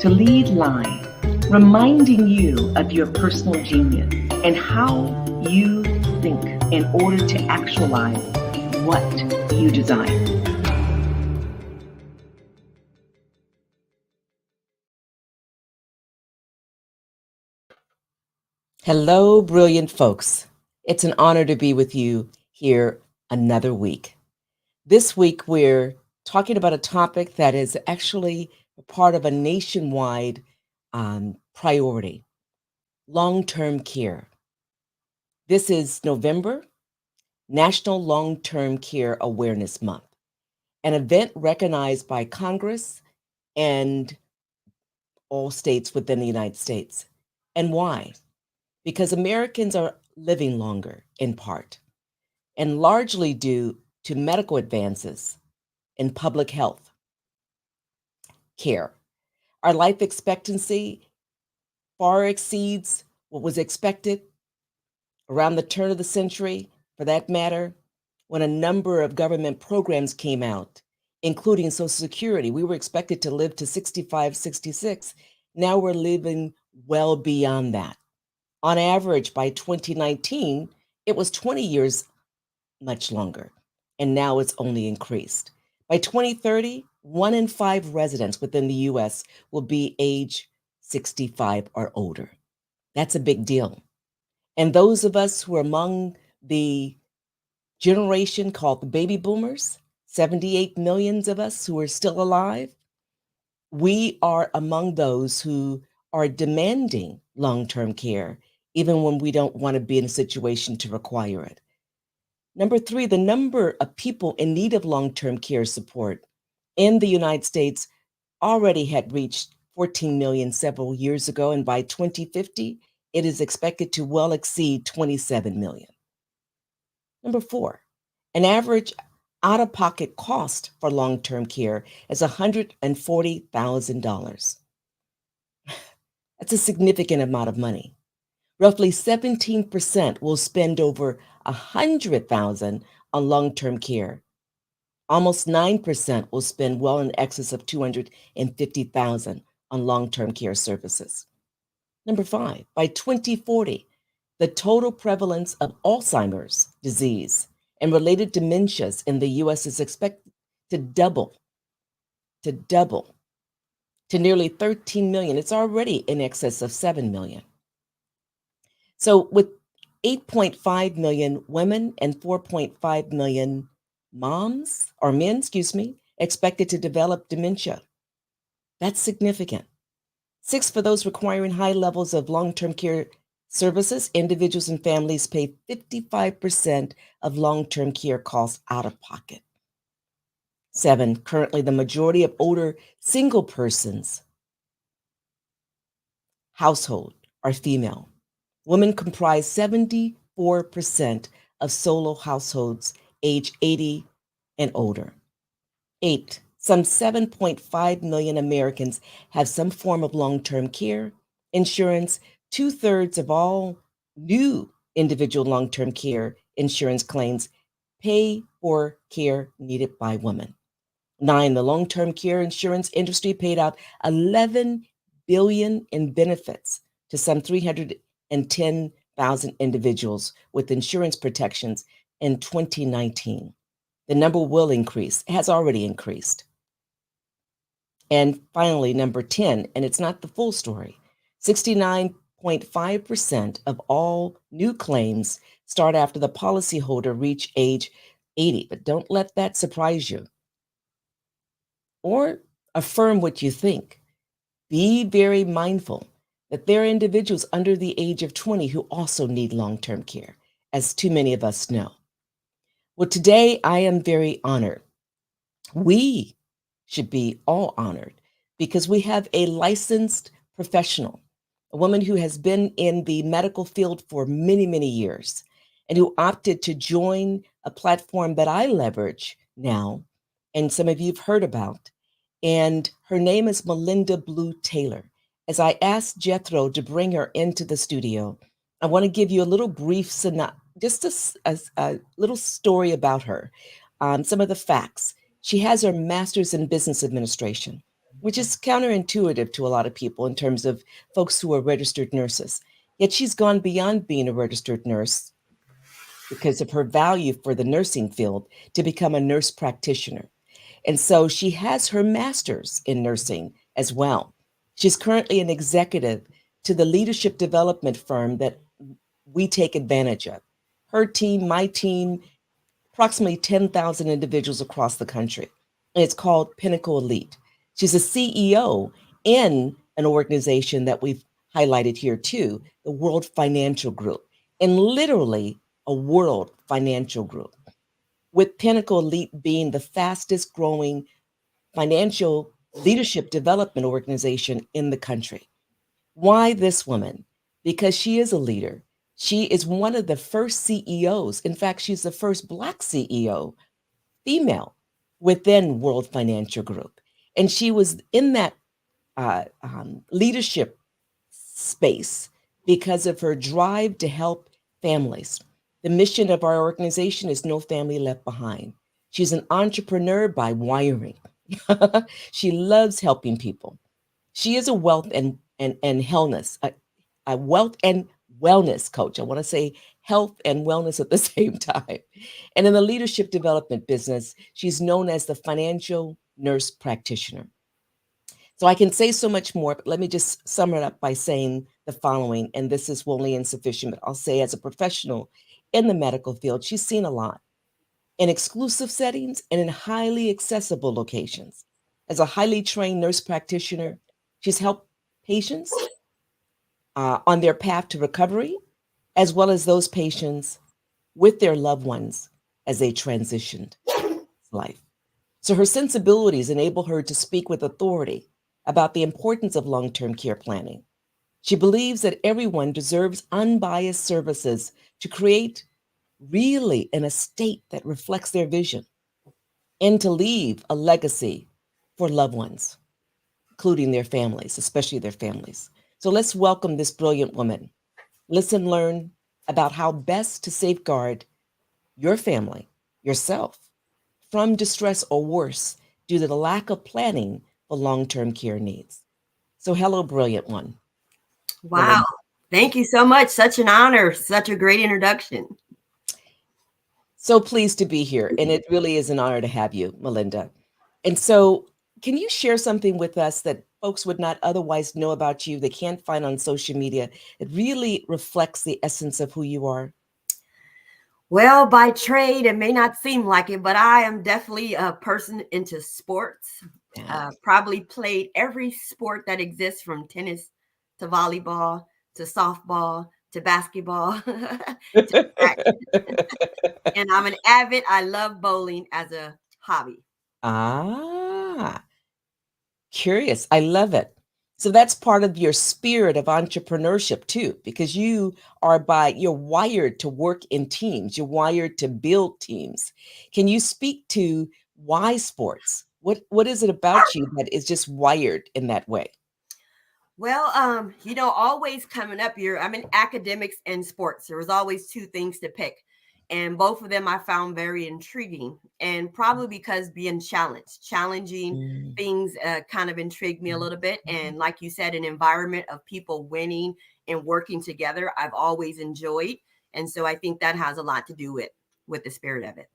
to Lead Live, reminding you of your personal genius and how you think in order to actualize what you desire. Hello, brilliant folks. It's an honor to be with you here another week. This week, we're talking about a topic that is actually a part of a nationwide priority, long-term care. This is November, National Long-Term Care Awareness Month, an event recognized by Congress and all states within the United States. And why? Because Americans are living longer in part, and largely due to medical advances in public health care. Our life expectancy far exceeds what was expected around the turn of the century, for that matter, when a number of government programs came out, including Social Security. We were expected to live to 65, 66. Now we're living well beyond that. On average, by 2019, it was 20 years much longer, and now it's only increased. By 2030, 1 in 5 residents within the U.S. will be age 65 or older. That's a big deal. And those of us who are among the generation called the baby boomers, 78 million of us who are still alive, we are among those who are demanding long-term care, even when we don't want to be in a situation to require it. Number 3, the number of people in need of long-term care support in the United States already had reached 14 million several years ago, and by 2050, it is expected to well exceed 27 million. Number 4, an average out-of-pocket cost for long-term care is $140,000. That's a significant amount of money. Roughly 17% will spend over $100,000 on long-term care. Almost 9% will spend well in excess of $250,000 on long-term care services. Number 5, by 2040, the total prevalence of Alzheimer's disease and related dementias in the U.S. is expected to double to nearly 13 million. It's already in excess of 7 million. So with 8.5 million women and 4.5 million moms or men, expected to develop dementia. That's significant. 6, for those requiring high levels of long-term care services, individuals and families pay 55% of long-term care costs out of pocket. 7, currently the majority of older single persons household are female. Women comprise 74% of solo households age 80 and older. 8, some 7.5 million Americans have some form of long-term care insurance. 2/3 of all new individual long-term care insurance claims pay for care needed by women. 9, the long-term care insurance industry paid out $11 billion in benefits to some 310,000 individuals with insurance protections in 2019. The number will increase, has already increased. And finally, number 10, and it's not the full story, 69.5% of all new claims start after the policyholder reach age 80. But don't let that surprise you or affirm what you think. Be very mindful that there are individuals under the age of 20 who also need long-term care, as too many of us know. Well, today I am very honored. We should be all honored because we have a licensed professional, a woman who has been in the medical field for many, many years and who opted to join a platform that I leverage now, and some of you have heard about. And her name is Melinda Blue-Taylor. As I asked Jethro to bring her into the studio, I want to give you a little brief just a little story about her, some of the facts. She has her master's in business administration, which is counterintuitive to a lot of people in terms of folks who are registered nurses. Yet she's gone beyond being a registered nurse because of her value for the nursing field to become a nurse practitioner. And so she has her master's in nursing as well. She's currently an executive to the leadership development firm that we take advantage of. Her team, my team, approximately 10,000 individuals across the country. And it's called Pinnacle Elite. She's a CEO in an organization that we've highlighted here too, the World Financial Group, and literally a world financial group, with Pinnacle Elite being the fastest growing financial leadership development organization in the country. Why this woman? Because she is a leader. She is one of the first CEOs. In fact, she's the first Black CEO, female, within World Financial Group. And she was in that leadership space because of her drive to help families. The mission of our organization is No Family Left Behind. She's an entrepreneur by wiring. She loves helping people. She is a wealth and wellness, a wealth and wellness coach. I want to say health and wellness at the same time. And in the leadership development business, she's known as the financial nurse practitioner. So I can say so much more, but let me just sum it up by saying the following, and this is wholly insufficient, but I'll say as a professional in the medical field, she's seen a lot in exclusive settings and in highly accessible locations. As a highly trained nurse practitioner, she's helped patients on their path to recovery, as well as those patients with their loved ones as they transitioned life. So her sensibilities enable her to speak with authority about the importance of long-term care planning. She believes that everyone deserves unbiased services to create really an estate that reflects their vision and to leave a legacy for loved ones, including their families, especially their families. So let's welcome this brilliant woman. Listen, learn about how best to safeguard your family, yourself, from distress or worse due to the lack of planning for long-term care needs. So hello, brilliant one. Wow. Melinda. Thank you so much. Such an honor. Such a great introduction. So pleased to be here. And it really is an honor to have you, Melinda. And so, can you share something with us that folks would not otherwise know about you, they can't find on social media? It really reflects the essence of who you are. Well, by trade, it may not seem like it, but I am definitely a person into sports. Yeah. Probably played every sport that exists from tennis to volleyball to softball to basketball to track. And I'm an avid, I love bowling as a hobby. Ah, curious. I love it. So that's part of your spirit of entrepreneurship too, because you're wired to work in teams. You're wired to build teams. Can you speak to why sports? What is it about you that is just wired in that way? Well, always coming up here, I'm in academics and sports. There was always two things to pick. And both of them I found very intriguing. And probably because being challenging Mm. things kind of intrigued me a little bit. And like you said, an environment of people winning and working together, I've always enjoyed. And so I think that has a lot to do with the spirit of it.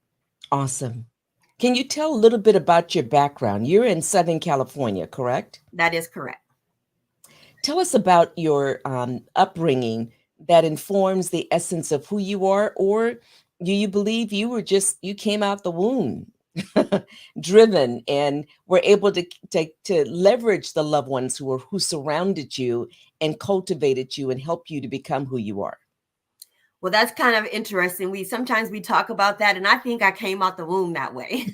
Awesome. Can you tell a little bit about your background? You're in Southern California, correct? That is correct. Tell us about your upbringing that informs the essence of who you are, or do you believe you came out the womb driven and were able to leverage the loved ones who surrounded you and cultivated you and help you to become who you are? Well, that's kind of interesting. We talk about that, and I think I came out the womb that way.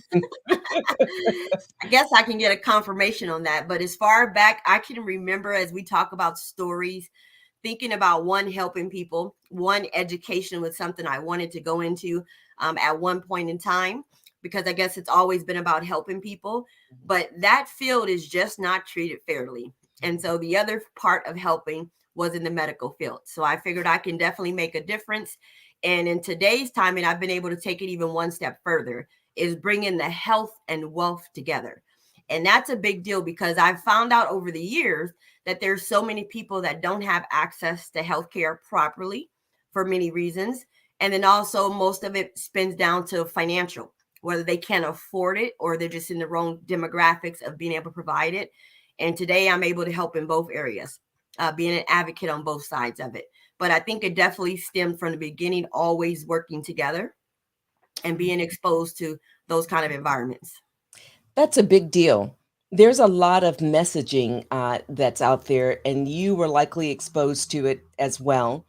I guess I can get a confirmation on that. But as far back I can remember, as we talk about stories, thinking about one, helping people, one, education was something I wanted to go into at one point in time, because I guess it's always been about helping people. But that field is just not treated fairly. And so the other part of helping was in the medical field. So I figured I can definitely make a difference. And in today's time, and I've been able to take it even one step further, is bringing the health and wealth together. And that's a big deal because I've found out over the years that there's so many people that don't have access to healthcare properly for many reasons. And then also most of it spins down to financial, whether they can't afford it or they're just in the wrong demographics of being able to provide it. And today I'm able to help in both areas, being an advocate on both sides of it. But I think it definitely stemmed from the beginning, always working together and being exposed to those kind of environments. That's a big deal. There's a lot of messaging that's out there, and you were likely exposed to it as well,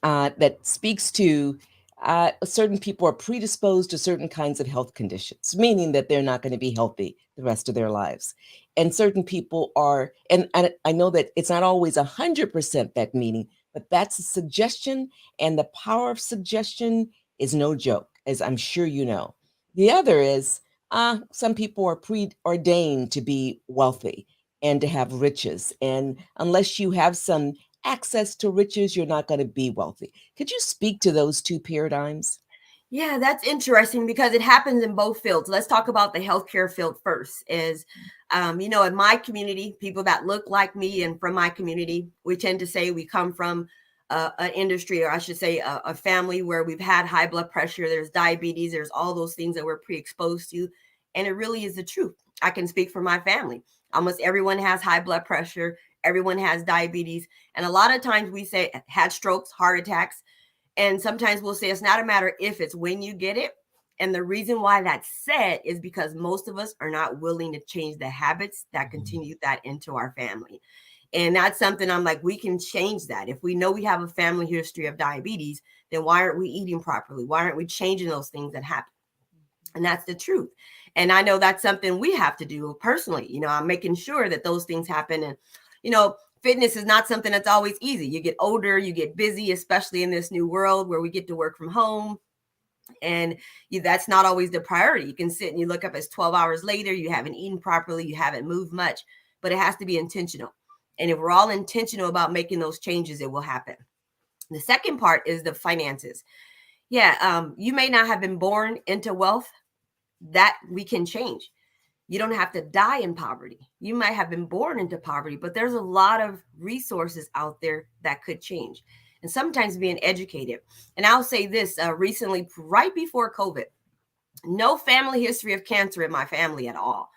that speaks to certain people are predisposed to certain kinds of health conditions, meaning that they're not going to be healthy the rest of their lives. And certain people are, and I know that it's not always 100% that meaning, but that's a suggestion, and the power of suggestion is no joke, as I'm sure you know. The other is some people are preordained to be wealthy and to have riches. And unless you have some access to riches, you're not going to be wealthy. Could you speak to those two paradigms? Yeah, that's interesting because it happens in both fields. Let's talk about the healthcare field first. In my community, people that look like me and from my community, we tend to say we come from an industry, or I should say, a family where we've had high blood pressure. There's diabetes. There's all those things that we're pre-exposed to, and it really is the truth. I can speak for my family. Almost everyone has high blood pressure. Everyone has diabetes, and a lot of times we say had strokes, heart attacks. And sometimes we'll say it's not a matter if, it's when you get it. And the reason why that's said is because most of us are not willing to change the habits that continue that into our family. And that's something I'm like, we can change that. If we know we have a family history of diabetes, then why aren't we eating properly? Why aren't we changing those things that happen? And that's the truth. And I know that's something we have to do personally. I'm making sure that those things happen. And, fitness is not something that's always easy. You get older, you get busy, especially in this new world where we get to work from home. And that's not always the priority. You can sit and you look up, it's 12 hours later, you haven't eaten properly, you haven't moved much, but it has to be intentional. And if we're all intentional about making those changes, it will happen. The second part is the finances. Yeah, you may not have been born into wealth. That we can change. You don't have to die in poverty. You might have been born into poverty, but there's a lot of resources out there that could change. And sometimes being educated. And I'll say this, recently, right before COVID, no family history of cancer in my family at all.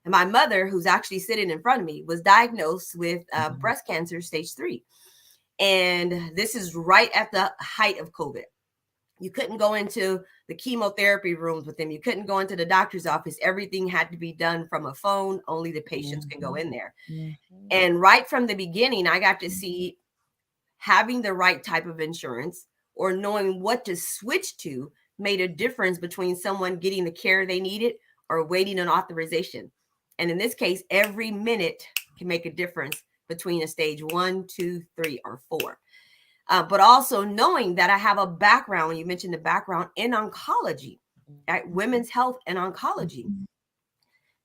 And my mother, who's actually sitting in front of me, was diagnosed with breast cancer stage 3. And this is right at the height of COVID. You couldn't go into the chemotherapy rooms with them. You couldn't go into the doctor's office. Everything had to be done from a phone. Only the patients can go in there. And right from the beginning, I got to see having the right type of insurance or knowing what to switch to made a difference between someone getting the care they needed or waiting an authorization. And in this case, every minute can make a difference between a stage 1, 2, 3, or 4. But also knowing that I have a background, you mentioned the background in oncology, at women's health and oncology,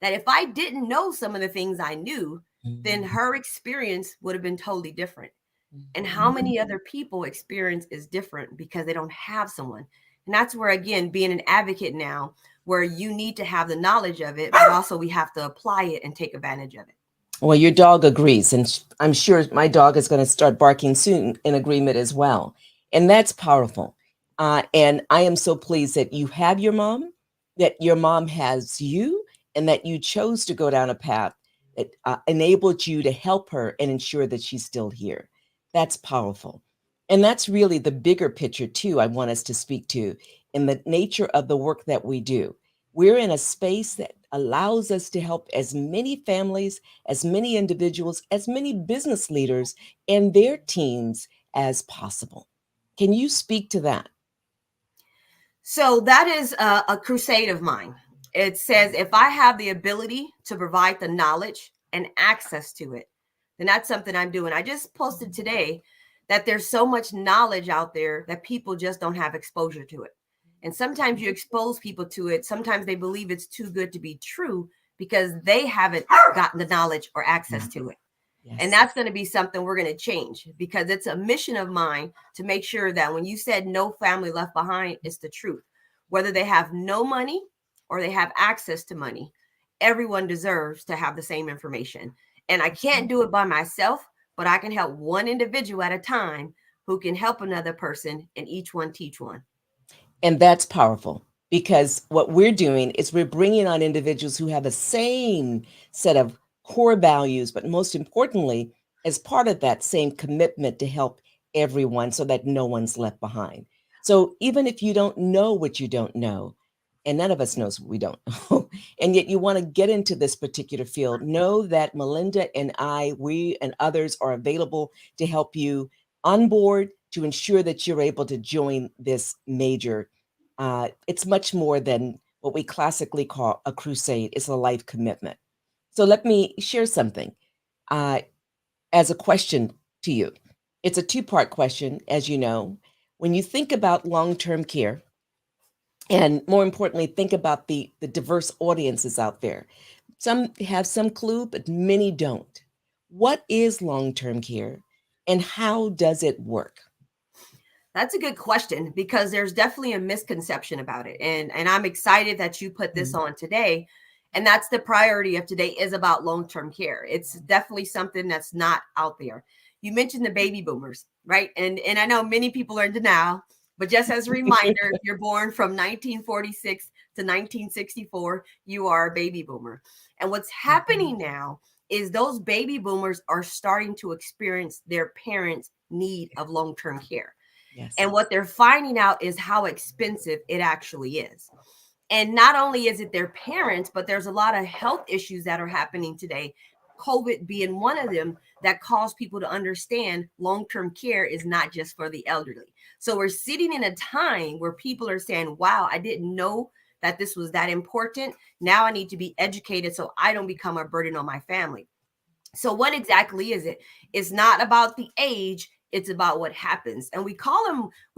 that if I didn't know some of the things I knew, then her experience would have been totally different. And how many other people experience is different because they don't have someone. And that's where, again, being an advocate now, where you need to have the knowledge of it, but also we have to apply it and take advantage of it. Well, your dog agrees, and I'm sure my dog is going to start barking soon in agreement as well. And that's powerful. And I am so pleased that you have your mom, that your mom has you, and that you chose to go down a path that enabled you to help her and ensure that she's still here. That's powerful. And that's really the bigger picture, too, I want us to speak to in the nature of the work that we do. We're in a space that allows us to help as many families, as many individuals, as many business leaders and their teams as possible. Can you speak to that? So that is a crusade of mine. It says if I have the ability to provide the knowledge and access to it, then that's something I'm doing. I just posted today that there's so much knowledge out there that people just don't have exposure to it. And sometimes you expose people to it. Sometimes they believe it's too good to be true because they haven't gotten the knowledge or access to it. Yes. And that's going to be something we're going to change because it's a mission of mine to make sure that when you said no family left behind, it's the truth. Whether they have no money or they have access to money, everyone deserves to have the same information. And I can't do it by myself, but I can help one individual at a time who can help another person, and each one teach one. And that's powerful because what we're doing is we're bringing on individuals who have the same set of core values, but most importantly, as part of that same commitment to help everyone so that no one's left behind. So even if you don't know what you don't know, and none of us knows what we don't know, and yet you want to get into this particular field, know that Melinda and we and others are available to help you on board to ensure that you're able to join this major. It's much more than what we classically call a crusade. It's a life commitment. So let me share something uh, as a question to you. It's a two-part question, as you know. When you think about long-term care, and more importantly, think about the diverse audiences out there. Some have some clue, but many don't. What is long-term care, and how does it work? That's a good question because there's definitely a misconception about it. And I'm excited that you put this on today. And that's the priority of today is about long-term care. It's definitely something that's not out there. You mentioned the baby boomers, right? And I know many people are in denial, but just as a reminder, if you're born from 1946 to 1964, you are a baby boomer. And what's happening now is those baby boomers are starting to experience their parents' need of long-term care. Yes. And what they're finding out is how expensive it actually is. And not only is it their parents, but there's a lot of health issues that are happening today, COVID being one of them, that cause people to understand long-term care is not just for the elderly. So we're sitting in a time where people are saying, wow, I didn't know that this was that important. Now I need to be educated so I don't become a burden on my family. So what exactly is it? It's not about the age, it's about what happens. And we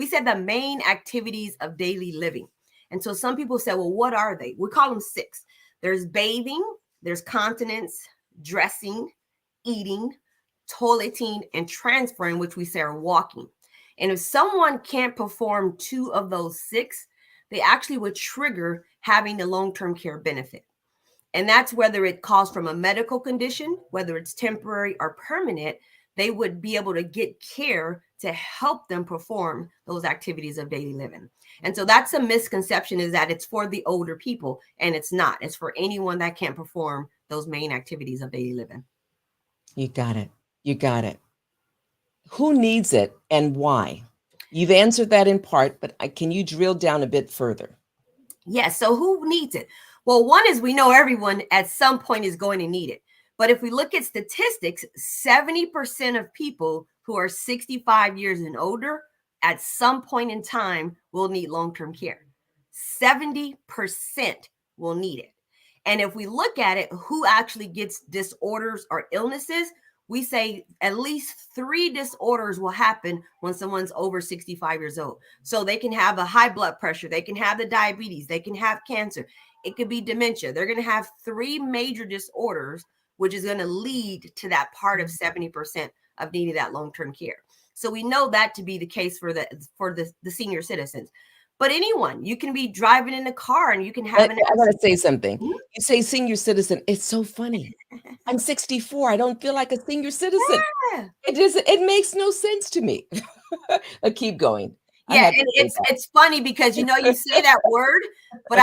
said the main activities of daily living. And so some people say, well, what are they? We call them six. There's bathing, there's continence, dressing, eating, toileting, and transferring, which we say are walking. And if someone can't perform two of those six, they actually would trigger having the long-term care benefit. And that's whether it calls from a medical condition, whether it's temporary or permanent, they would be able to get care to help them perform those activities of daily living. And so that's a misconception, is that it's for the older people, and it's not. It's for anyone that can't perform those main activities of daily living. You got it. You got it. Who needs it and why? You've answered that in part, but can you drill down a bit further? Yes. So who needs it? Well, one is we know everyone at some point is going to need it. But if we look at statistics, 70% of people who are 65 years and older at some point in time will need long-term care. 70% will need it. And if we look at it, who actually gets disorders or illnesses, we say at least 3 disorders will happen when someone's over 65 years old. So they can have a high blood pressure, they can have the diabetes, they can have cancer, it could be dementia. They're going to have 3 major disorders, which is going to lead to that part of 70% of needing that long-term care. So we know that to be the case for the senior citizens. But anyone, you can be driving in a car and you can have an I got to say something. Mhm. You say senior citizen. It's so funny. I'm 64. I don't feel like a senior citizen. Yeah. It makes no sense to me. Keep going. I Yeah, had to and say that. it's funny because you say that word, but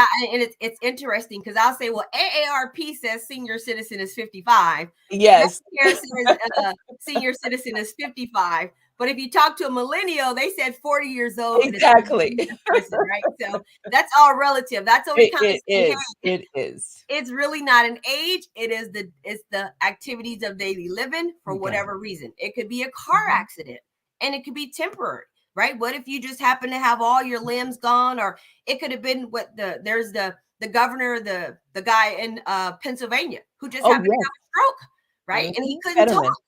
it's interesting because I'll say, well, AARP says senior citizen is 55. Yes, Medicare says senior citizen is 55. But if you talk to a millennial, they said 40 years old and it's a exactly. senior person, right? So that's all relative. That's what we kind of It see here. is. It is. It's really not an age. It's the activities of daily living for You got it. whatever reason. It could be a car accident and it could be temporary, right? What if you just happen to have all your limbs gone? Or it could have been there's the governor, the guy in Pennsylvania who just Oh, happened to yes. have a stroke, right? And he couldn't Fetterman. talk,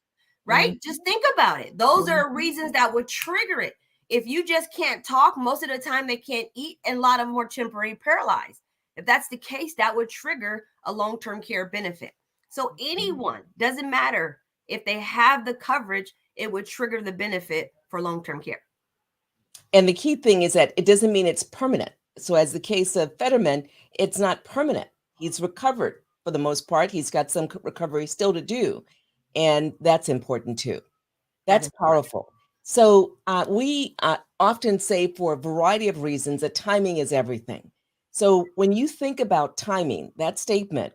right? Mhm. Just think about it. Those are reasons that would trigger it. If you just can't talk, most of the time they can't eat, and a lot of them are temporarily paralyzed. If that's the case, that would trigger a long-term care benefit. So anyone, doesn't matter if they have the coverage, it would trigger the benefit for long-term care. And the key thing is that it doesn't mean it's permanent. So, as the case of Fetterman, it's not permanent. He's recovered. for the most part. He's got some recovery still to do, and that's important too. That That's is correct. powerful. So we often say, for a variety of reasons, that timing is everything. So when you think about timing, that statement,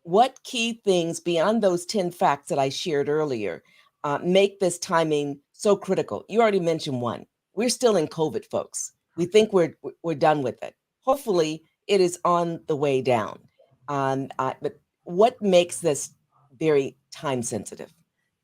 what key things beyond those 10 facts that I shared earlier make this timing so critical? You already mentioned one. We're still in COVID, folks. We think we're done with it. Hopefully, it is on the way down. But what makes this very time sensitive?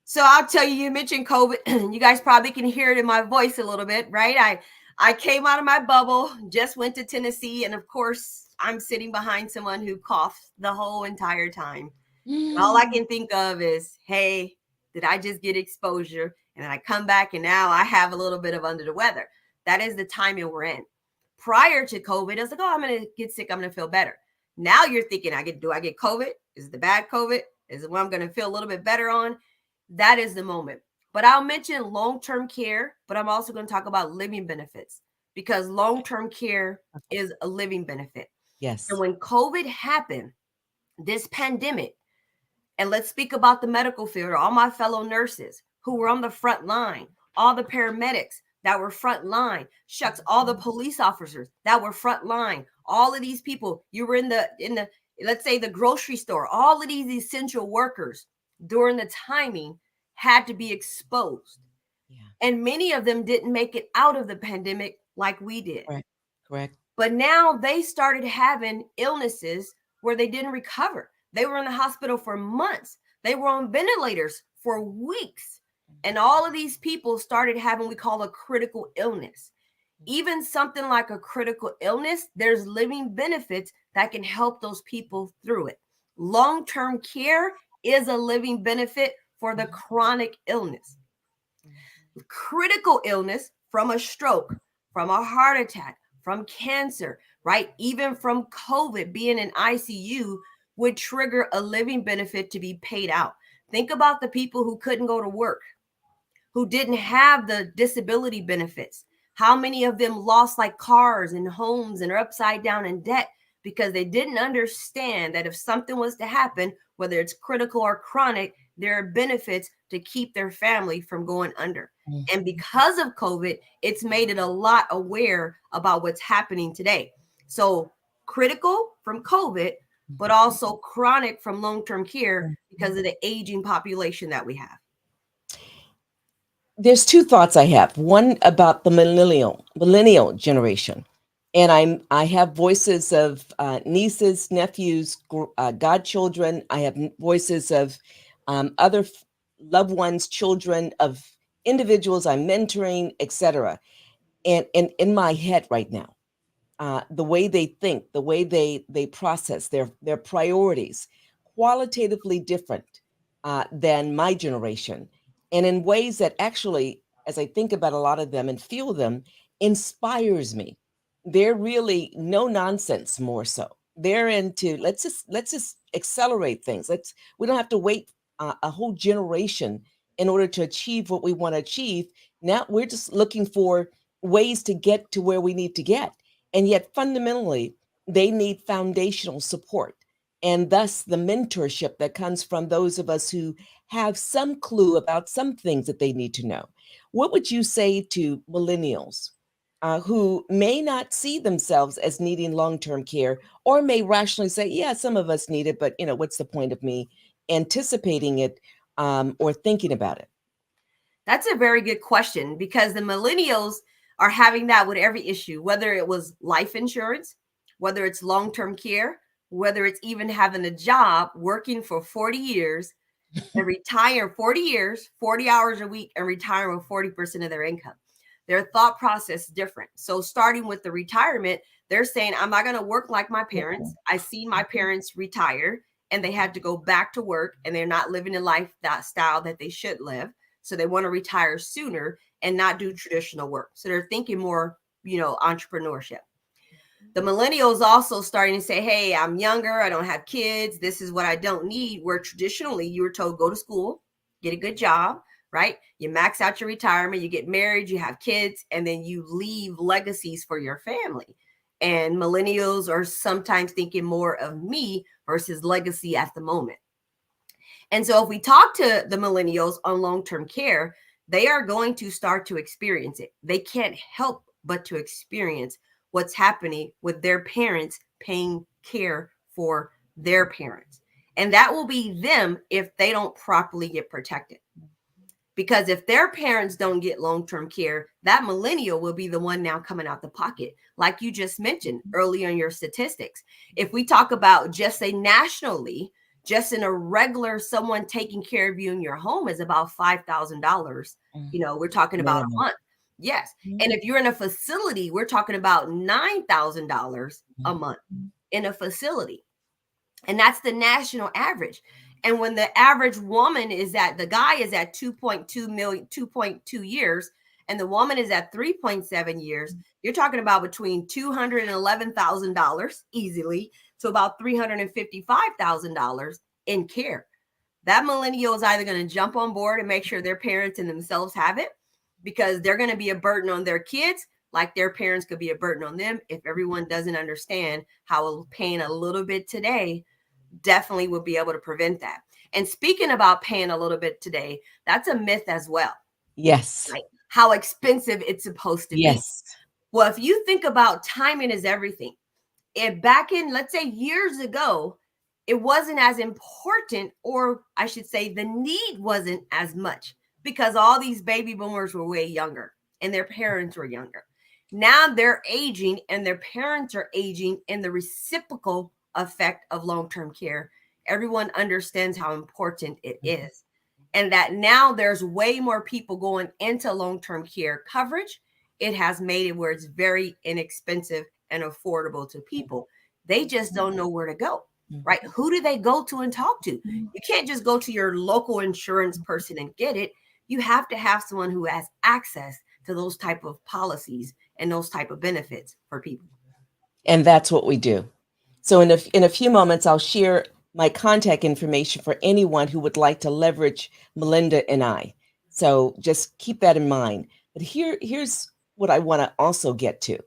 So I'll tell you, you mentioned COVID. You guys probably can hear it in my voice a little bit, right? I came out of my bubble, just went to Tennessee, and of course, I'm sitting behind someone who coughed the whole entire time. And all I can think of is, hey, did I just get exposure? And then I come back and now I have a little bit of under the weather. That is the timing we're in. Prior to COVID, I was like, oh, I'm gonna get sick, I'm gonna feel better. Now you're thinking, do I get COVID? Is it the bad COVID? Is it what I'm gonna feel a little bit better on? That is the moment. But I'll mention long-term care, but I'm also going to talk about living benefits, because long-term care is a living benefit. Yes. And when COVID happened, this pandemic, and let's speak about the medical field, all my fellow nurses who were on the front line, all the paramedics that were front line, shucks, all the police officers that were front line, all of these people, you were in the let's say the grocery store, all of these essential workers during the timing had to be exposed. Yeah. And many of them didn't make it out of the pandemic like we did. Correct. But now they started having illnesses where they didn't recover. They were in the hospital for months. They were on ventilators for weeks. And all of these people started having what we call a critical illness. Even something like a critical illness, there's living benefits that can help those people through it. Long-term care is a living benefit for the chronic illness. Critical illness, from a stroke, from a heart attack, from cancer, right? Even from COVID, being in ICU would trigger a living benefit to be paid out. Think about the people who couldn't go to work, who didn't have the disability benefits. How many of them lost like cars and homes and are upside down in debt because they didn't understand that if something was to happen, whether it's critical or chronic, there are benefits to keep their family from going under. Mm-hmm. And because of COVID, it's made it a lot aware about what's happening today. So critical from COVID, but also chronic from long-term care because of the aging population that we have. There's two thoughts I have. One about the millennial generation. And I have voices of nieces, nephews, godchildren. I have voices of other loved ones, children of individuals I'm mentoring, etc. And in my head right now, the way they think, the way they process their priorities, qualitatively different than my generation, and in ways that actually, as I think about a lot of them and feel them, inspires me. They're really no nonsense, more so. They're into let's just accelerate things. We don't have to wait a whole generation in order to achieve what we want to achieve. Now we're just looking for ways to get to where we need to get. And yet, fundamentally, they need foundational support. And thus, the mentorship that comes from those of us who have some clue about some things that they need to know. What would you say to millennials who may not see themselves as needing long-term care, or may rationally say, yeah, some of us need it, but what's the point of me anticipating it or thinking about it? That's a very good question, because the millennials are having that with every issue, whether it was life insurance, whether it's long-term care, whether it's even having a job, working for 40 years and retire 40 years, 40 hours a week, and retire with 40% of their income. Their thought process is different. So starting with the retirement, they're saying, I'm not going to work like my parents. I see my parents retire and they had to go back to work and they're not living a lifestyle that they should live. So they want to retire sooner and not do traditional work. So they're thinking more, entrepreneurship. The millennials also starting to say, hey, I'm younger, I don't have kids, this is what I don't need. Where traditionally you were told, go to school, get a good job, right? You max out your retirement, you get married, you have kids, and then you leave legacies for your family. And millennials are sometimes thinking more of me versus legacy at the moment. And so if we talk to the millennials on long-term care, they are going to start to experience it. They can't help but to experience what's happening with their parents paying care for their parents. And that will be them if they don't properly get protected. Because if their parents don't get long-term care, that millennial will be the one now coming out the pocket, like you just mentioned earlier in your statistics. If we talk about just say nationally, just in a regular someone taking care of you in your home is about $5,000. We're talking about a month. Yes. And if you're in a facility, we're talking about $9,000 a month in a facility. And that's the national average. And when the average woman the guy is at 2.2 years, and the woman is at 3.7 years, you're talking about between $211,000 easily to about $355,000 in care. That millennial is either going to jump on board and make sure their parents and themselves have it, because they're going to be a burden on their kids, like their parents could be a burden on them if everyone doesn't understand how paying a little bit today definitely will be able to prevent that. And speaking about paying a little bit today, that's a myth as well. Yes. Like how expensive it's supposed to be. Well, if you think about timing is everything. If back in, let's say years ago, it wasn't as important, or I should say the need wasn't as much, because all these baby boomers were way younger and their parents were younger. Now they're aging and their parents are aging, and the reciprocal effect of long-term care, everyone understands how important it is. And that now there's way more people going into long-term care coverage. It has made it where it's very inexpensive and affordable to people. They just don't know where to go, right? Who do they go to and talk to? You can't just go to your local insurance person and get it. You have to have someone who has access to those type of policies and those type of benefits for people. And that's what we do. So in a few moments, I'll share my contact information for anyone who would like to leverage Melinda and I. So just keep that in mind. But here's what I want to also get to.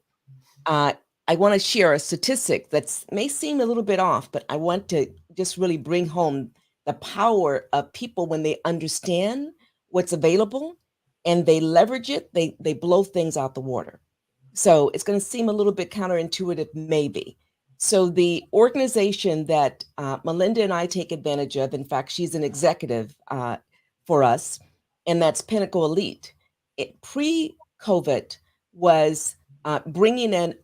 I want to share a statistic that may seem a little bit off, but I want to just really bring home the power of people when they understand what's available and they leverage it, they blow things out the water. So it's going to seem a little bit counterintuitive, maybe. So the organization that Melinda and I take advantage of, in fact, she's an executive for us, and that's Pinnacle Elite. Pre-COVID was bringing in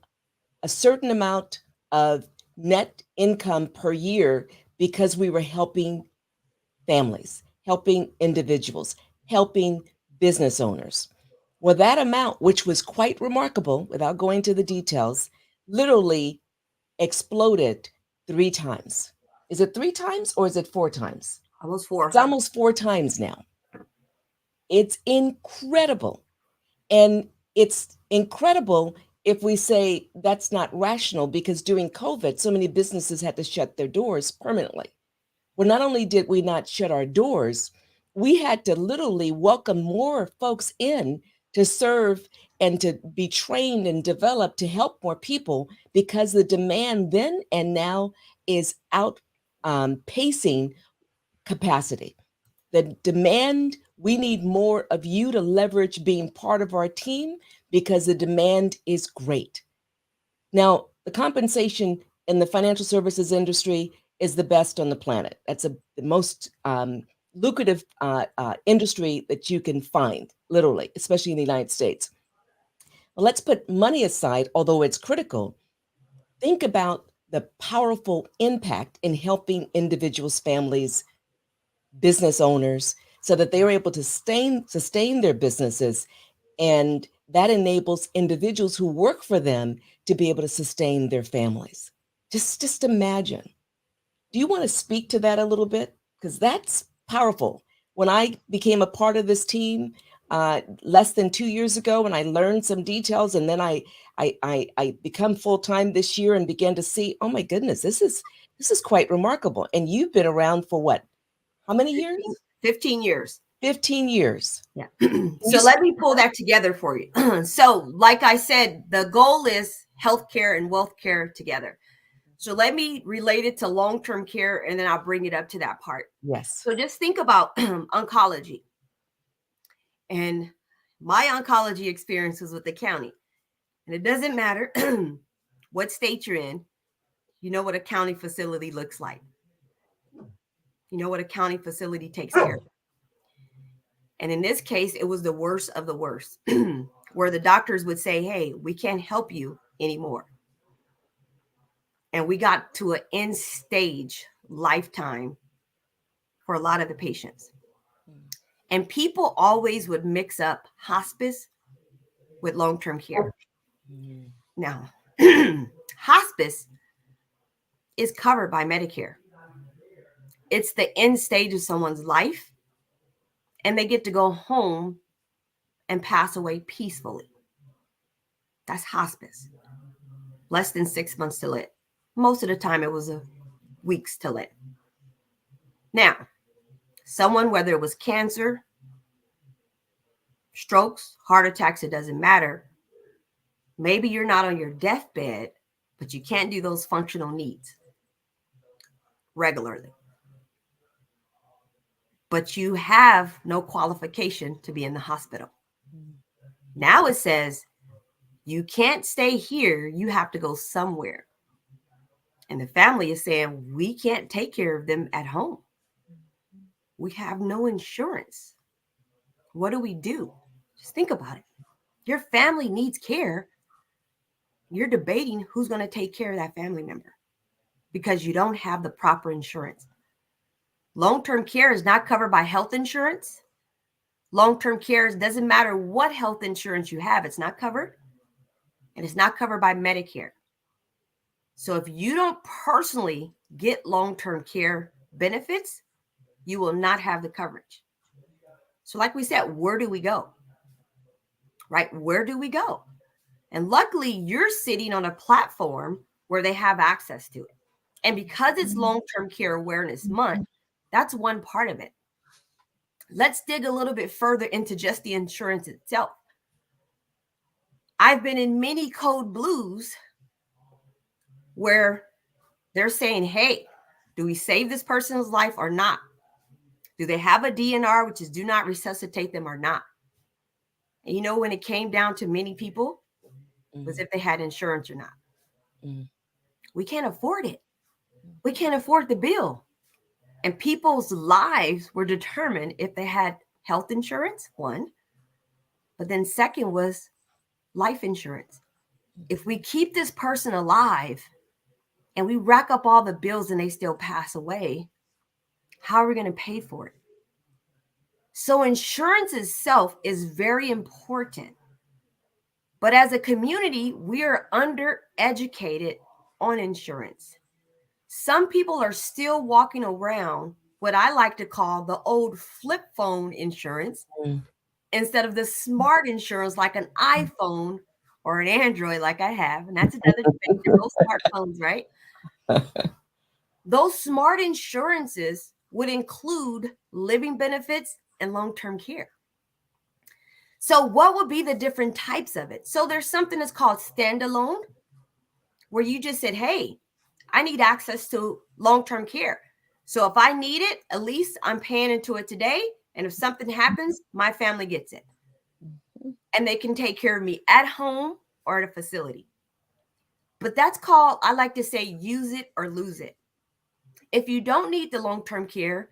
a certain amount of net income per year because we were helping families, helping individuals, helping business owners. Well, that amount, which was quite remarkable, without going to the details, literally exploded 3 times. Is it 3 times or is it 4 times? Almost 4. It's almost 4 times now. It's incredible. And it's incredible if we say that's not rational, because during COVID, so many businesses had to shut their doors permanently. Well, not only did we not shut our doors, we had to literally welcome more folks in to serve and to be trained and developed to help more people, because the demand then and now is outpacing capacity. The demand, we need more of you to leverage being part of our team because the demand is great. Now, the compensation in the financial services industry is the best on the planet. That's the most lucrative industry that you can find, literally, especially in the United States. Well, let's put money aside, although it's critical. Think about the powerful impact in helping individuals, families, business owners, so that they are able to sustain their businesses. And that enables individuals who work for them to be able to sustain their families. Just imagine. Do you want to speak to that a little bit? Because that's powerful. When I became a part of this team less than 2 years ago, and I learned some details, and then I become full-time this year and began to see, oh my goodness, this is quite remarkable. And you've been around for what? How many years? 15 years. 15 years. Yeah. So let me pull that together for you. So like I said, the goal is healthcare and wealth care together. So let me relate it to long-term care, and then I'll bring it up to that part. Yes. So just think about oncology. And my oncology experience was with the county. And it doesn't matter what state you're in, you know what a county facility looks like. You know what a county facility takes care of. And in this case, it was the worst of the worst, where the doctors would say, hey, we can't help you anymore. And we got to an end stage lifetime for a lot of the patients. And people always would mix up hospice with long-term care. Now, hospice is covered by Medicare. It's the end stage of someone's life, and they get to go home and pass away peacefully. That's hospice. Less than 6 months to live. Most of the time, it was weeks to live. Now, someone, whether it was cancer, strokes, heart attacks, it doesn't matter. Maybe you're not on your deathbed, but you can't do those functional needs regularly. But you have no qualification to be in the hospital. Now it says you can't stay here. You have to go somewhere. And the family is saying, we can't take care of them at home. We have no insurance. What do we do? Just think about it. Your family needs care. You're debating who's going to take care of that family member because you don't have the proper insurance. Long-term care is not covered by health insurance. Long-term care doesn't matter what health insurance you have, it's not covered. And it's not covered by Medicare. So if you don't personally get long-term care benefits, you will not have the coverage. So like we said, where do we go? Right? Where do we go? And luckily, you're sitting on a platform where they have access to it. And because it's Long-Term Care Awareness Month, that's one part of it. Let's dig a little bit further into just the insurance itself. I've been in many code blues where they're saying, hey, do we save this person's life or not? Do they have a DNR, which is do not resuscitate them or not? And you know, when it came down to many people, was if they had insurance or not. We can't afford it. We can't afford the bill. And people's lives were determined if they had health insurance, one, but then second was life insurance. If we keep this person alive and we rack up all the bills and they still pass away, how are we going to pay for it? So insurance itself is very important. But as a community, we are undereducated on insurance. Some people are still walking around what I like to call the old flip phone insurance instead of the smart insurance like an iPhone or an Android like I have. And that's another thing. They're both smartphones, right? Those smart insurances would include living benefits and long-term care. So what would be the different types of it? So there's something that's called standalone, where you just said, hey, I need access to long-term care. So if I need it, at least I'm paying into it today. And if something happens, my family gets it. And they can take care of me at home or at a facility. But that's called, I like to say, use it or lose it. If you don't need the long-term care,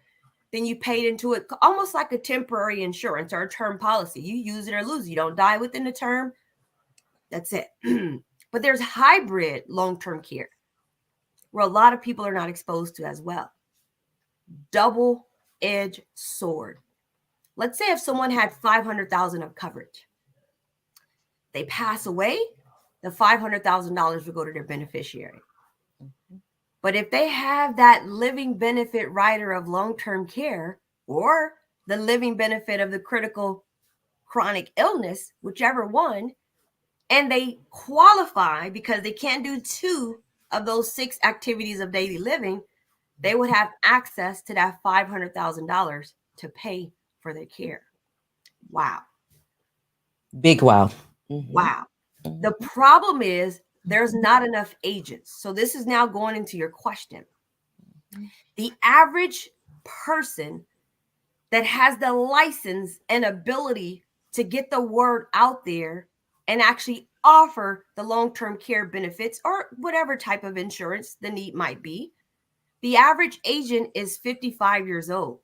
then you paid into it almost like a temporary insurance or a term policy. You use it or lose it. You don't die within the term. That's it. But there's hybrid long-term care where a lot of people are not exposed to as well. Double-edged sword. Let's say if someone had $500,000 of coverage, they pass away, the $500,000 will go to their beneficiary. But if they have that living benefit rider of long-term care or the living benefit of the critical chronic illness, whichever one, and they qualify because they can't do 2 of those 6 activities of daily living, they would have access to that $500,000 to pay for their care. Wow. Big wow. Wow. The problem is there's not enough agents. So this is now going into your question. The average person that has the license and ability to get the word out there and actually offer the long-term care benefits or whatever type of insurance the need might be, the average agent is 55 years old.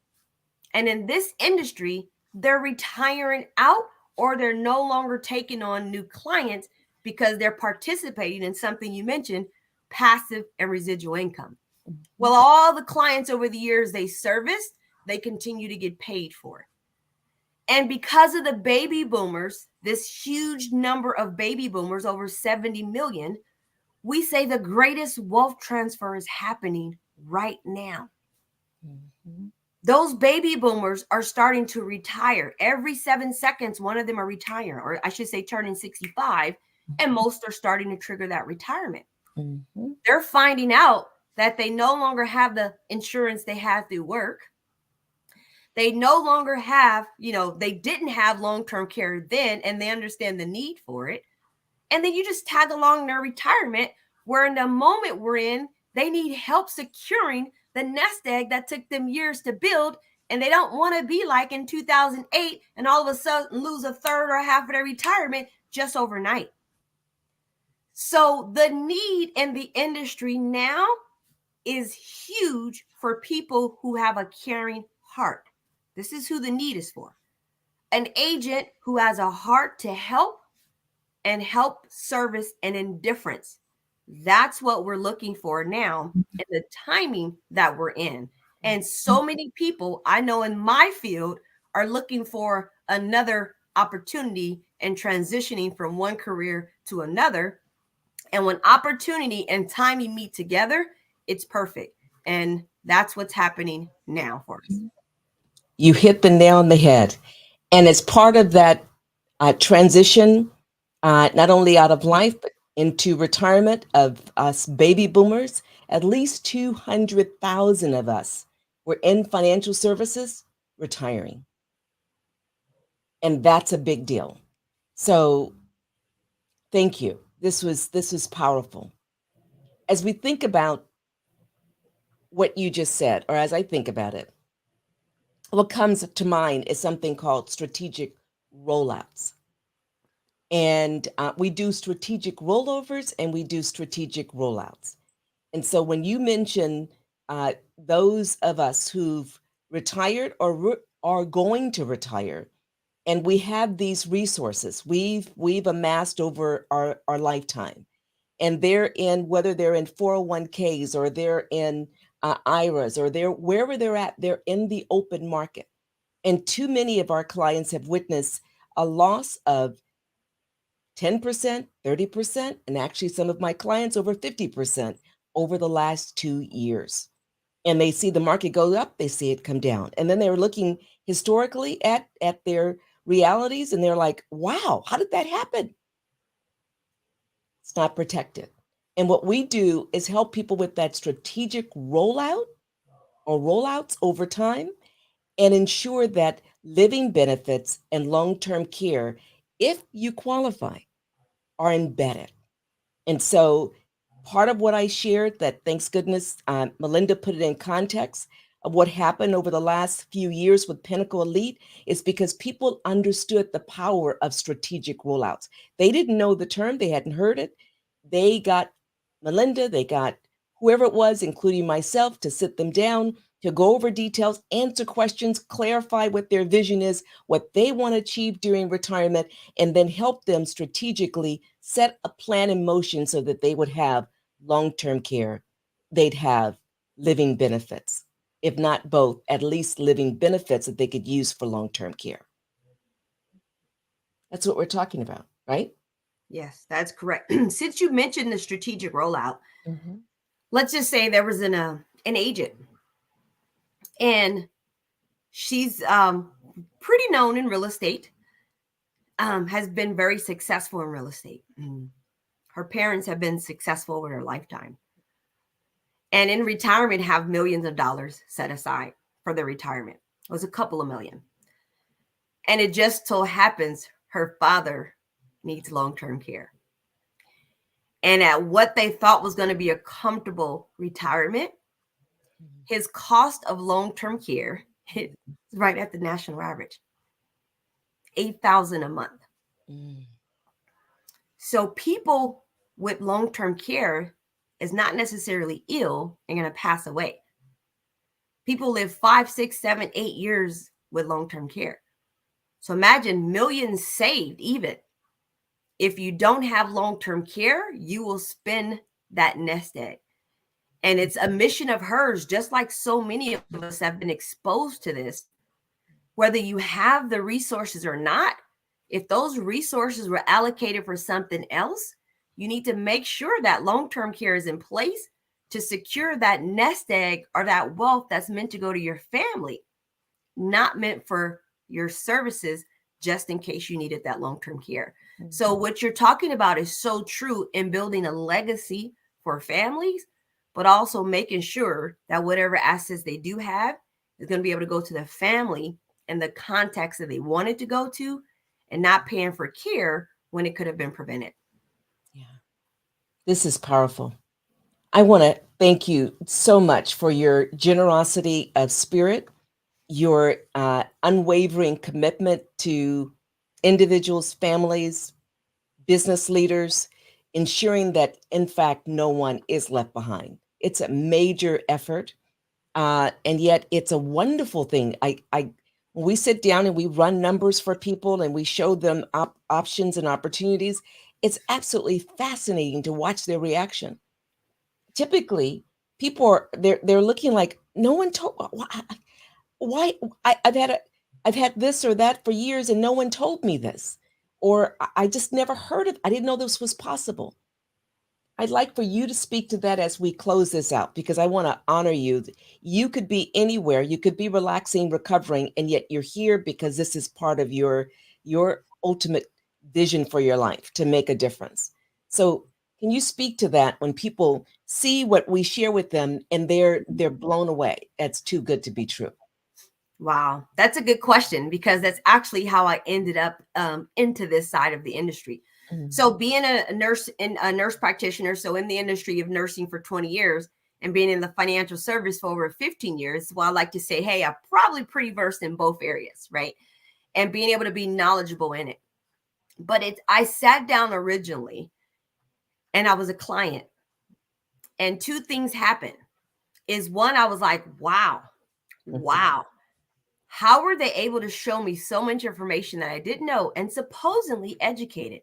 And in this industry, they're retiring out or they're no longer taking on new clients because they're participating in something you mentioned, passive and residual income. Well, all the clients over the years they serviced, they continue to get paid for it. And because of the baby boomers, this huge number of baby boomers, over 70 million, we say the greatest wealth transfer is happening right now. Mm-hmm. Those baby boomers are starting to retire. Every 7 seconds, one of them are retiring, or I should say turning 65, and most are starting to trigger that retirement. Mm-hmm. They're finding out that they no longer have the insurance they had through work. They no longer have, they didn't have long-term care then, and they understand the need for it. And then you just tag along their retirement, where in the moment we're in, they need help securing the nest egg that took them years to build. And they don't want to be like in 2008 and all of a sudden lose a third or half of their retirement just overnight. So the need in the industry now is huge for people who have a caring heart. This is who the need is for. An agent who has a heart to help and help, service, and indifference. That's what we're looking for now in the timing that we're in. And so many people I know in my field are looking for another opportunity and transitioning from one career to another. And when opportunity and timing meet together, it's perfect. And that's what's happening now for us. You hit the nail on the head. And as part of that transition, not only out of life, but into retirement of us baby boomers, at least 200,000 of us were in financial services retiring. And that's a big deal. So thank you. This was powerful. As we think about what you just said, or as I think about it, what comes to mind is something called strategic rollouts. And we do strategic rollovers and we do strategic rollouts. And so when you mention those of us who've retired or are going to retire, and we have these resources we've amassed over our lifetime, and they're in, whether they're in 401ks or they're in IRAs or they're wherever they're at, they're in the open market. And too many of our clients have witnessed a loss of 10%, 30%, and actually some of my clients over 50% over the last 2 years. And they see the market go up, they see it come down. And then they're looking historically at their realities and they're like, wow, how did that happen? It's not protected. And what we do is help people with that strategic rollout or rollouts over time and ensure that living benefits and long-term care, if you qualify, are embedded. And so part of what I shared, that thanks goodness, Melinda put it in context of what happened over the last few years with Pinnacle Elite, is because people understood the power of strategic rollouts. They didn't know the term, they hadn't heard it. They got Melinda, they got whoever it was, including myself, to sit them down, to go over details, answer questions, clarify what their vision is, what they want to achieve during retirement, and then help them strategically set a plan in motion so that they would have long-term care. They'd have living benefits, if not both, at least living benefits that they could use for long-term care. That's what we're talking about, right? Yes, that's correct. Since you mentioned the strategic rollout, let's just say there was an agent, and she's pretty known in real estate, has been very successful in real estate. Her parents have been successful over their lifetime. And in retirement, have millions of dollars set aside for their retirement. It was a couple of million. And it just so happens her father needs long-term care. and at what they thought was going to be a comfortable retirement, his cost of long-term care is right at the national average, $8,000 a month. So people with long-term care is not necessarily ill and going to pass away. People live 5, 6, 7, 8 years with long-term care. So imagine millions saved. Even if you don't have long-term care, you will spend that nest egg. And it's a mission of hers, just like so many of us have been exposed to this, whether you have the resources or not. If those resources were allocated for something else, you need to make sure that long-term care is in place to secure that nest egg or that wealth that's meant to go to your family, not meant for your services, just in case you needed that long-term care. So what you're talking about is so true in building a legacy for families, but also making sure that whatever assets they do have is going to be able to go to the family in the context that they wanted to go to, and not paying for care when it could have been prevented. Yeah. This is powerful. I want to thank you so much for your generosity of spirit, your unwavering commitment to individuals, families, business leaders, ensuring that, in fact, no one is left behind. It's a major effort, and yet it's a wonderful thing. When we sit down and we run numbers for people and we show them options and opportunities, it's absolutely fascinating to watch their reaction. Typically, people are they're looking like, no one told why I've had this or that for years and no one told me this, or I just never heard of. I didn't know this was possible. I'd like for you to speak to that as we close this out, because I want to honor you. You could be anywhere. You could be relaxing, recovering, and yet you're here because this is part of your ultimate vision for your life, to make a difference. So can you speak to that when people see what we share with them and they're blown away? That's too good to be true. Wow, that's a good question, because that's actually how I ended up into this side of the industry. So being a nurse and a nurse practitioner, so in the industry of nursing for 20 years and being in the financial service for over 15 years, well, I like to say, hey, I'm probably pretty versed in both areas, right? And being able to be knowledgeable in it. But I sat down originally and I was a client, and two things happened. Is one, I was like, wow, how were they able to show me so much information that I didn't know, and supposedly educated,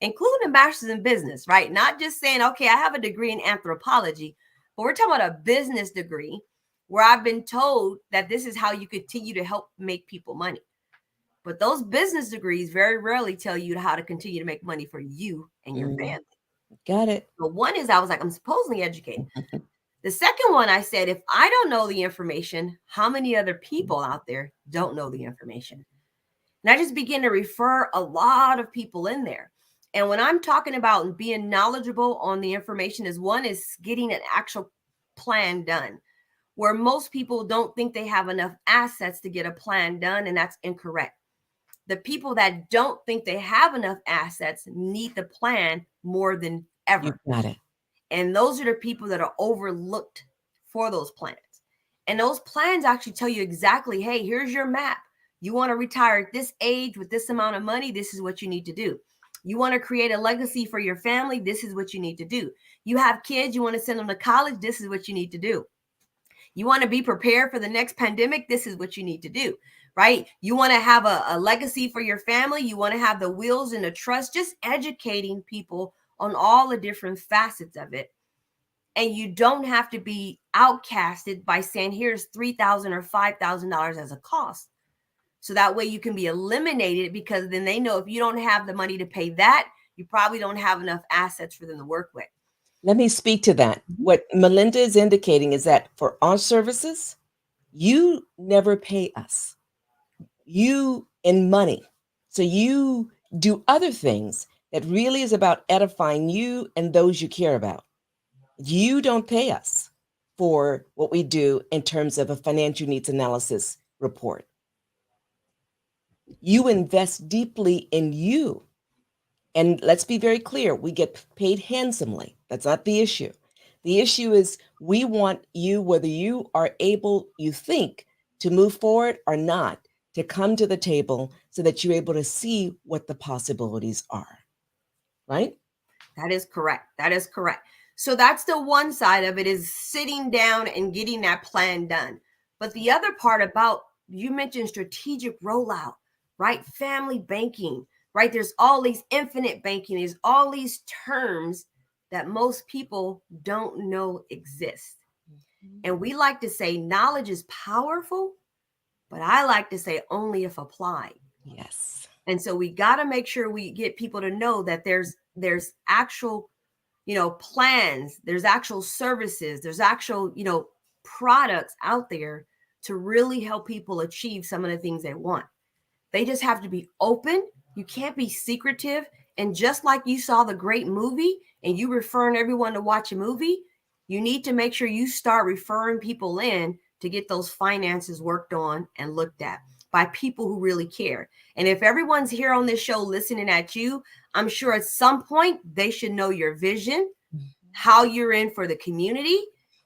including a master's in business, right? Not just saying, okay, I have a degree in anthropology, but we're talking about a business degree where I've been told that this is how you continue to help make people money. But those business degrees very rarely tell you how to continue to make money for you and your family. Got it. But one is, I was like, I'm supposedly educated. The second one, I said, if I don't know the information, how many other people out there don't know the information? And I just began to refer a lot of people in there. And when I'm talking about being knowledgeable on the information, is one is getting an actual plan done, where most people don't think they have enough assets to get a plan done, and that's incorrect. The people that don't think they have enough assets need the plan more than ever. You got it. And those are the people that are overlooked for those plans. And those plans actually tell you exactly, hey, here's your map. You want to retire at this age with this amount of money, this is what you need to do. You want to create a legacy for your family, this is what you need to do. You have kids, you want to send them to college, this is what you need to do. You want to be prepared for the next pandemic, this is what you need to do, right? You want to have a legacy for your family, you want to have the wills and the trust, just educating people on all the different facets of it. And you don't have to be outcasted by saying, here's $3,000 or $5,000 as a cost. So that way you can be eliminated, because then they know if you don't have the money to pay that, you probably don't have enough assets for them to work with. Let me speak to that. What Melinda is indicating is that for our services, you never pay us. You in money. So you do other things that really is about edifying you and those you care about. You don't pay us for what we do in terms of a financial needs analysis report. You invest deeply in you And let's be very clear, we get paid handsomely. That's not the issue. The issue is we want you, whether you are able, you think, to move forward or not, to come to the table so that you're able to see what the possibilities are. Right? That is correct. That is correct. So that's the one side of it, is sitting down and getting that plan done. But the other part about, you mentioned strategic rollout, right? Family banking, right? There's all these infinite banking, there's all these terms that most people don't know exist. And we like to say knowledge is powerful, but I like to say only if applied. Yes. And so we got to make sure we get people to know that there's actual, plans, there's actual services, there's actual, products out there to really help people achieve some of the things they want. They just have to be open. You can't be secretive. And just like you saw the great movie and you referring everyone to watch a movie, you need to make sure you start referring people in to get those finances worked on and looked at by people who really care. And if everyone's here on this show listening at you, I'm sure at some point they should know your vision, how you're in for the community,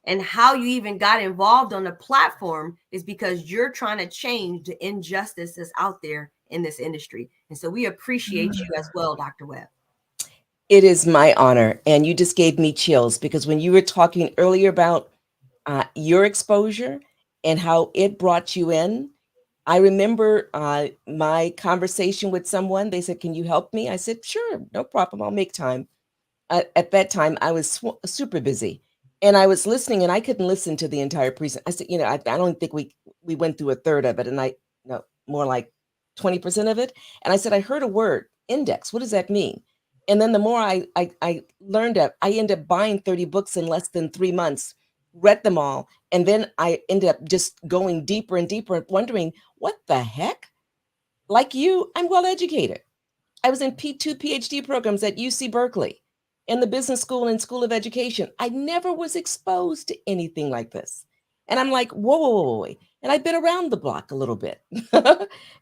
and how you even got involved on the platform is because you're trying to change the injustice that's out there in this industry. And so we appreciate you as well, Dr. Webb. It is my honor. And you just gave me chills because when you were talking earlier about your exposure and how it brought you in, I remember my conversation with someone. They said, "Can you help me?" I said, "Sure, no problem. I'll make time." At that time, I was super busy, and I was listening, and I couldn't listen to the entire present. I said, I don't think we went through a third of it, and no, more like 20% of it. And I said, I heard a word, index. What does that mean? And then the more I learned it, I ended up buying 30 books in less than 3 months, read them all, and then I ended up just going deeper and deeper, wondering what the heck. Like you, I'm well educated. I was in two PhD programs at UC Berkeley in the business school and school of education. I never was exposed to anything like this. And I'm like, whoa, whoa, whoa, whoa. And I've been around the block a little bit.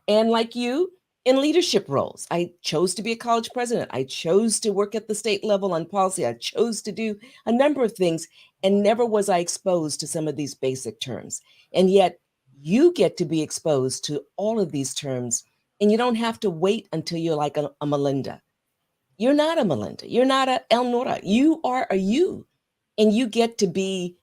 And like you, in leadership roles, I chose to be a college president. I chose to work at the state level on policy. I chose to do a number of things. And never was I exposed to some of these basic terms. And yet you get to be exposed to all of these terms, and you don't have to wait until you're like a Melinda. You're not a Melinda. You're not a Elnora. You are a you. And you get to be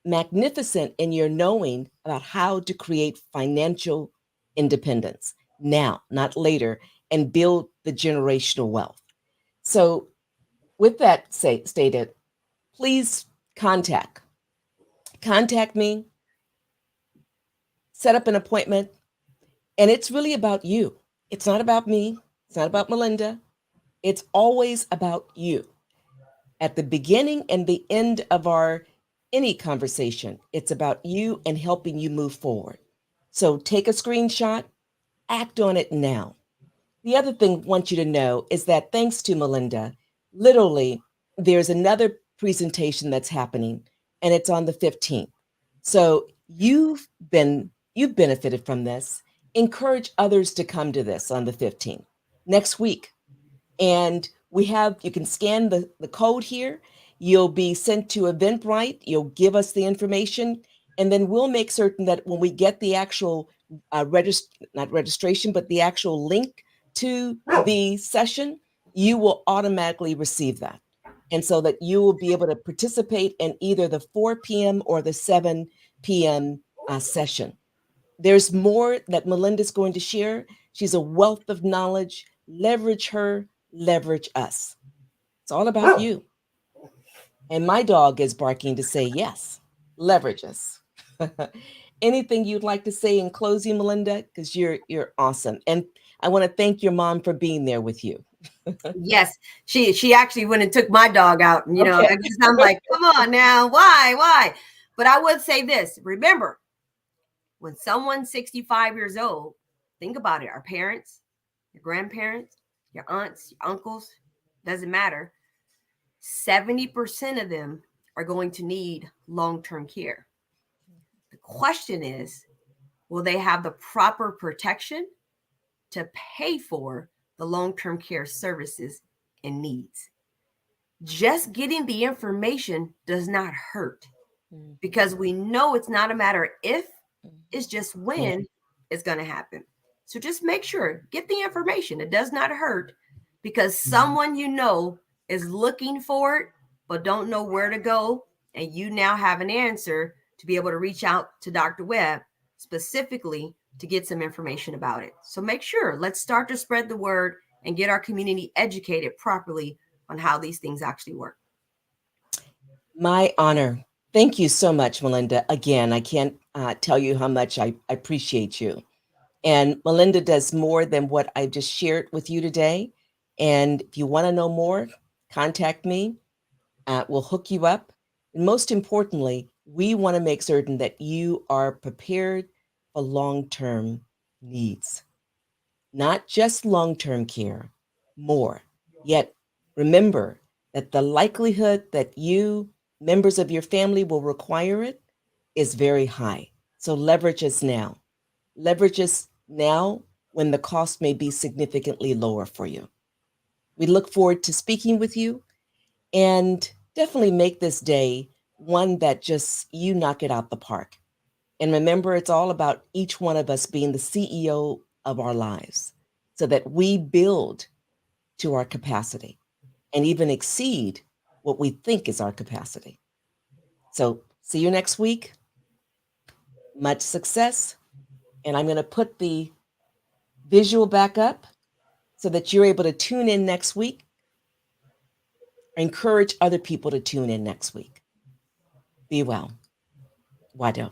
magnificent in your knowing about how to create financial independence now, not later, and build the generational wealth. So, with that stated, please contact me, set up an appointment, and it's really about you. It's not about me. It's not about Melinda. It's always about you. At the beginning and the end of any conversation, it's about you and helping you move forward. So take a screenshot, act on it now. The other thing I want you to know is that thanks to Melinda, literally, there's another presentation that's happening, and it's on the 15th. So you've benefited from this. Encourage others to come to this on the 15th next week. And you can scan the code here. You'll be sent to Eventbrite. You'll give us the information, and then we'll make certain that when we get the actual not registration, but the actual link to the session, you will automatically receive that. And so that you will be able to participate in either the 4 p.m. or the 7 p.m. Session. There's more that Melinda's going to share. She's a wealth of knowledge. Leverage her, leverage us. It's all about you. And my dog is barking to say yes. Leverage us. Anything you'd like to say in closing, Melinda? Because you're awesome. And I want to thank your mom for being there with you. Yes, she actually went and took my dog out, and Okay. I'm like, come on now, why? But I would say this: remember, when someone's 65 years old, think about it. Our parents, your grandparents, your aunts, your uncles, doesn't matter. 70% of them are going to need long-term care. The question is, will they have the proper protection to pay for the long-term care services and needs. Just getting the information does not hurt because we know it's not a matter if, it's just when it's going to happen. So just make sure, get the information. It does not hurt because someone you know is looking for it, but don't know where to go. And you now have an answer to be able to reach out to Dr. Webb specifically to get some information about it. So make sure, let's start to spread the word and get our community educated properly on how these things actually work. My honor. Thank you so much, Melinda. Again, I can't tell you how much I appreciate you. And Melinda does more than what I've just shared with you today. And if you want to know more, contact me. We'll hook you up. And most importantly, we want to make certain that you are prepared for long-term needs, not just long-term care, more. Yet remember that the likelihood that you, members of your family, will require it is very high. So leverage us now. Leverage us now when the cost may be significantly lower for you. We look forward to speaking with you and definitely make this day one that just you knock it out the park. And remember, it's all about each one of us being the CEO of our lives so that we build to our capacity and even exceed what we think is our capacity. So see you next week. Much success. And I'm going to put the visual back up so that you're able to tune in next week. Encourage other people to tune in next week. Be well. Wado.